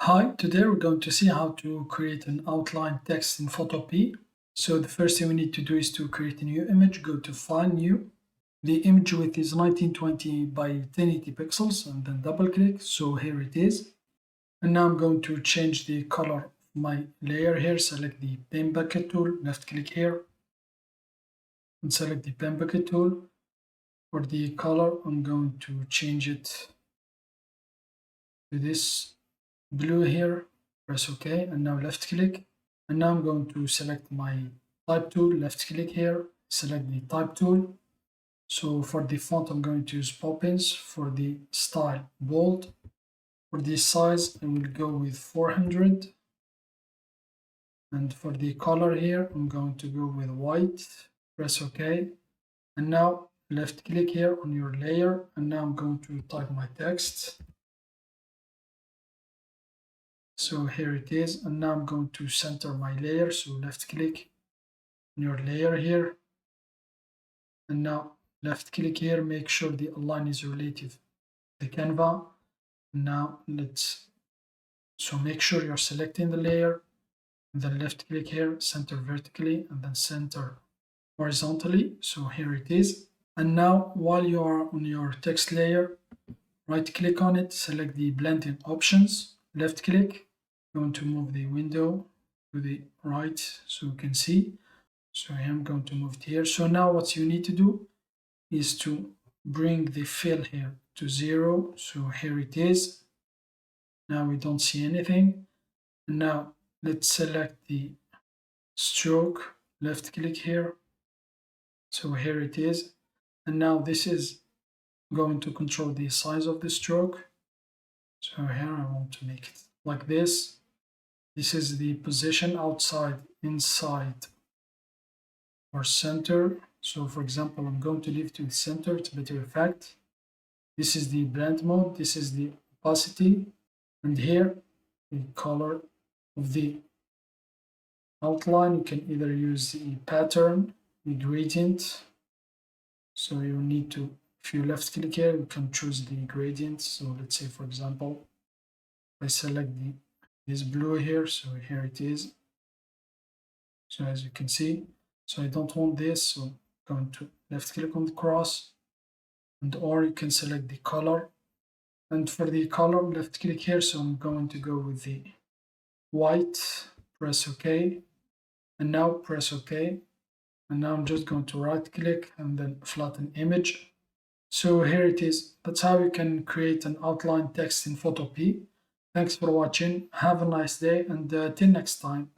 Hi, today we're going to see how to create an outline text in Photopea. So the first thing we need to do is to create a new image. Go to File, New. The image width is 1920 by 1080 pixels and then double click. So here it is. And now I'm going to change the color of my layer here. Select the pen bucket tool, left click here and select the pen bucket tool. For the color, I'm going to change it to this blue here. Press OK and now left click. And now I'm going to select my type tool, left click here, select the type tool. So for the font, I'm going to use Poppins. For the style, bold. For the size, I will go with 400. And for the color here, I'm going to go with white. Press OK. And now left click here on your layer. And now I'm going to type my text. So here it is. And now I'm going to center my layer. So left click on your layer here. And now left click here, make sure the align is relative to the Canva. Now so make sure you're selecting the layer, and then left click here, center vertically, and then center horizontally. So here it is. And now while you are on your text layer, right click on it, select the blending options, left click, going to move the window to the right so you can see. So I am going to move it here. So now what you need to do is to bring the fill here to 0. So here it is. Now we don't see anything. And now let's select the stroke, left click here. So here it is. And now this is going to control the size of the stroke. So here I want to make it like this. This is the position outside, inside, or center. So for example, I'm going to leave to the center to better effect. This is the blend mode, this is the opacity, and here the color of the outline. You can either use the pattern, the gradient. So you need to, if you left click here, you can choose the gradient. So let's say, for example, I select this blue here. So here it is. So as you can see, so I don't want this. So I'm going to left click on the cross, and or you can select the color. And for the color, left click here. So I'm going to go with the white, press OK. And now press OK. And now I'm just going to right click and then flatten image. So here it is. That's how you can create an outline text in Photopea. Thanks for watching. Have a nice day and till next time.